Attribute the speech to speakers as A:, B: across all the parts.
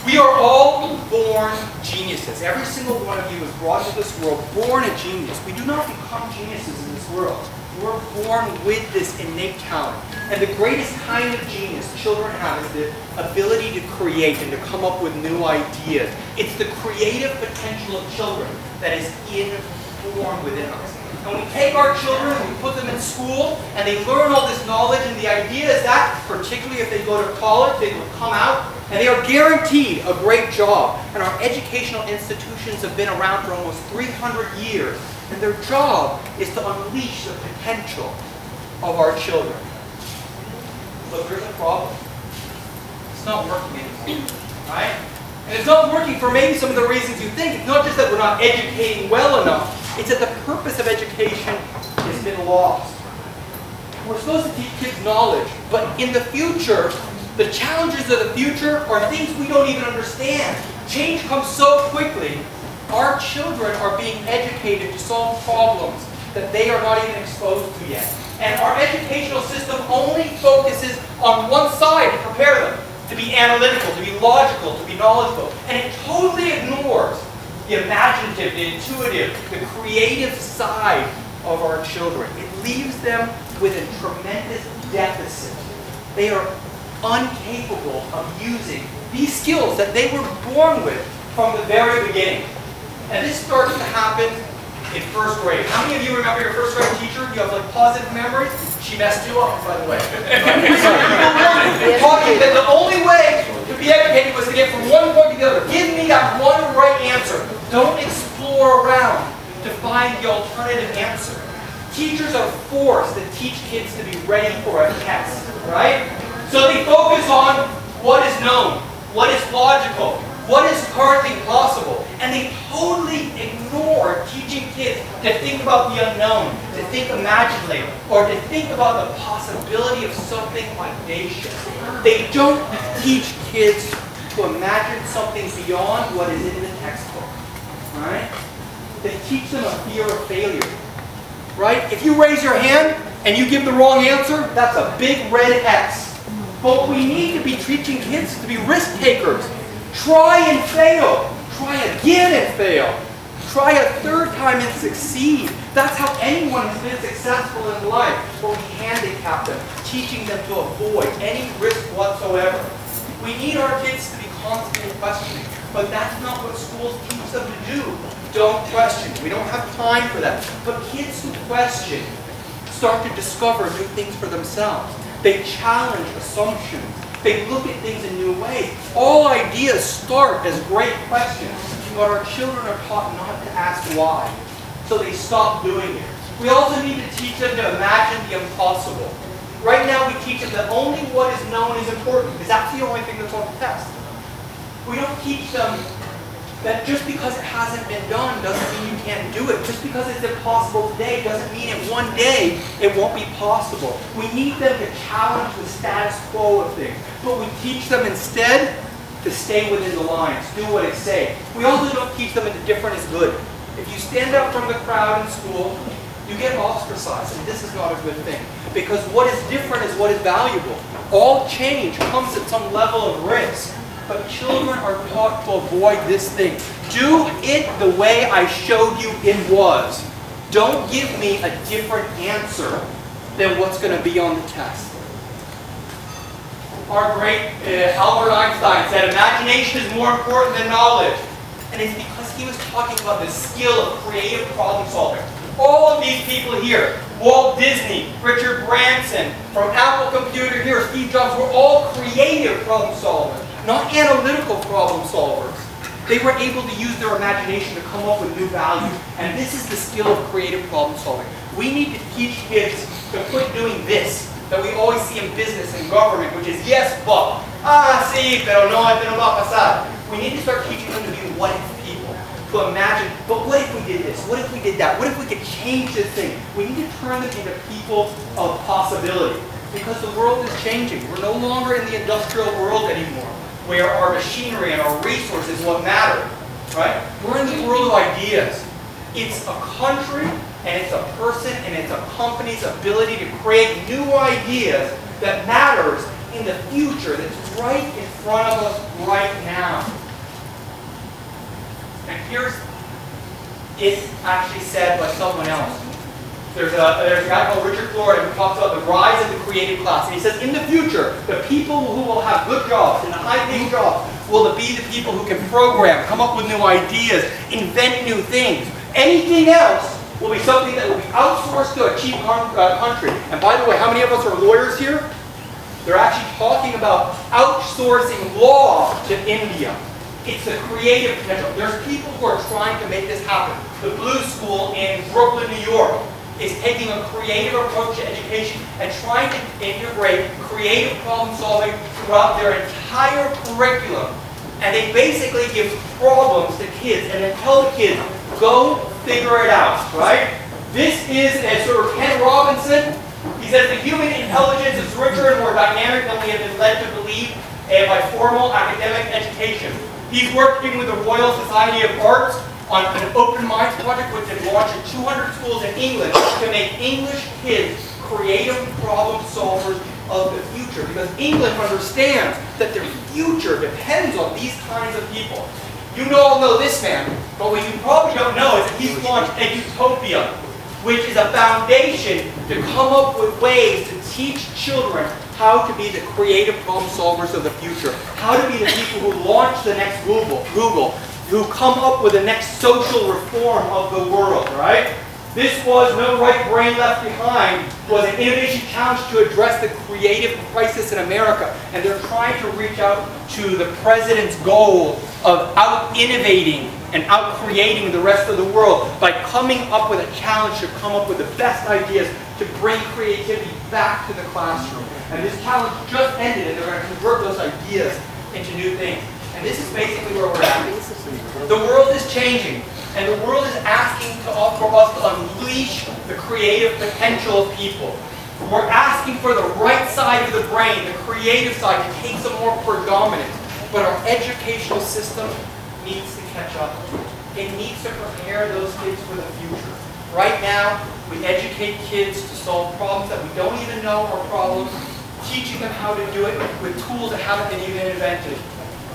A: We are all born geniuses. Every single one of you is brought into this world born a genius. We do not become geniuses in this world. We're born with this innate talent. And the greatest kind of genius children have is the ability to create and to come up with new ideas. It's the creative potential of children that is inborn within us. And we take our children and we put them in school and they learn all this knowledge, and the idea is that, particularly if they go to college, they will come out and they are guaranteed a great job. And our educational institutions have been around for almost 300 years. And their job is to unleash the potential of our children. But there's a problem. It's not working anymore, right? And it's not working for maybe some of the reasons you think. It's not just that we're not educating well enough. It's that the purpose of education has been lost. We're supposed to teach kids knowledge, but in the future, the challenges of the future are things we don't even understand. Change comes so quickly. Our children are being educated to solve problems that they are not even exposed to yet. And our educational system only focuses on one side to prepare them to be analytical, to be logical, to be knowledgeable. And it totally ignores the imaginative, the intuitive, the creative side of our children. It leaves them with a tremendous deficit. They are incapable of using these skills that they were born with from the very beginning. And this starts to happen in first grade. How many of you remember your first grade teacher? You have like positive memories? She messed you up, by the way. Talking that the only way to be educated was to get from one point to the other. Give me that one right answer. Don't explore around to find the alternative answer. Teachers are forced to teach kids to be ready for a test, right? So they focus on what is known, what is logical, what is currently possible, and they totally ignore teaching kids to think about the unknown, to think imaginatively, or to think about the possibility of something audacious. They don't teach kids to imagine something beyond what is in the textbook, right? They teach them a fear of failure, right? If you raise your hand and you give the wrong answer, that's a big red X. But we need to be teaching kids to be risk takers. Try and fail. Try again and fail. Try a third time and succeed. That's how anyone has been successful in life. But we handicap them, teaching them to avoid any risk whatsoever. We need our kids to be constantly questioning. But that's not what schools teach them to do. Don't question. We don't have time for that. But kids who question start to discover new things for themselves. They challenge assumptions. They look at things in new ways. All ideas start as great questions, but our children are taught not to ask why. So they stop doing it. We also need to teach them to imagine the impossible. Right now we teach them that only what is known is important, because that's the only thing that's on the test. We don't teach them that just because it hasn't been done doesn't mean you can't do it. Just because it's impossible today doesn't mean in one day it won't be possible. We need them to challenge the status quo of things. But we teach them instead to stay within the lines, do what it's saying. We also don't teach them that different is good. If you stand up from the crowd in school, you get ostracized, and this is not a good thing. Because what is different is what is valuable. All change comes at some level of risk. But children are taught to avoid this thing. Do it the way I showed you it was. Don't give me a different answer than what's going to be on the test. Our great Albert Einstein said, imagination is more important than knowledge. And it's because he was talking about the skill of creative problem solving. All of these people here, Walt Disney, Richard Branson, from Apple Computer here, Steve Jobs, were all creative problem solvers, not analytical problem solvers. They were able to use their imagination to come up with new value. And this is the skill of creative problem solving. We need to teach kids to quit doing this that we always see in business and government, which is yes, but. Ah, sí, pero no, pero va a pasar. We need to start teaching them to be what-if people. To imagine, but what if we did this? What if we did that? What if we could change this thing? We need to turn them into people of possibility. Because the world is changing. We're no longer in the industrial world anymore, where our machinery and our resources is what matter, right? We're in the world of ideas. It's a country, and it's a person, and it's a company's ability to create new ideas that matters in the future that's right in front of us right now. And here's it actually said by someone else. There's a guy called Richard Florida who talks about the rise of the creative class. And he says, in the future, the people who will have good jobs and the high-paying jobs will be the people who can program, come up with new ideas, invent new things. Anything else will be something that will be outsourced to a cheap country. And by the way, how many of us are lawyers here? They're actually talking about outsourcing law to India. It's the creative potential. There's people who are trying to make this happen. The Blue School in Brooklyn, New York, is taking a creative approach to education and trying to integrate creative problem solving throughout their entire curriculum. And they basically give problems to kids and then tell the kids, go figure it out, right? This is a sort of Ken Robinson. He says the human intelligence is richer and more dynamic than we have been led to believe by formal academic education. He's working with the Royal Society of Arts on an Open Minds project which has launched in 200 schools in England to make English kids creative problem solvers of the future. Because England understands that their future depends on these kinds of people. You all know this man, but what you probably don't know is that he's launched Edutopia, which is a foundation to come up with ways to teach children how to be the creative problem solvers of the future, how to be the people who launch the next Google, who come up with the next social reform of the world, right? This was No Right Brain Left Behind, was an innovation challenge to address the creative crisis in America. And they're trying to reach out to the president's goal of out-innovating and out-creating the rest of the world by coming up with a challenge to come up with the best ideas to bring creativity back to the classroom. And this challenge just ended, and they're going to convert those ideas into new things. And this is basically where we're at. The world is changing, and the world is asking for us to unleash the creative potential of people. We're asking for the right side of the brain, the creative side, to take some more predominance. But our educational system needs to catch up. It needs to prepare those kids for the future. Right now, we educate kids to solve problems that we don't even know are problems, teaching them how to do it with tools that haven't been even invented.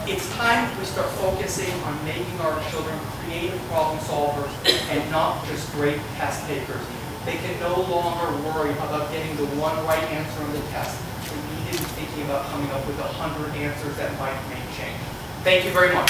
A: It's time we start focusing on making our children creative problem solvers and not just great test takers. They can no longer worry about getting the one right answer on the test. We need to be thinking about coming up with 100 answers that might make change. Thank you very much.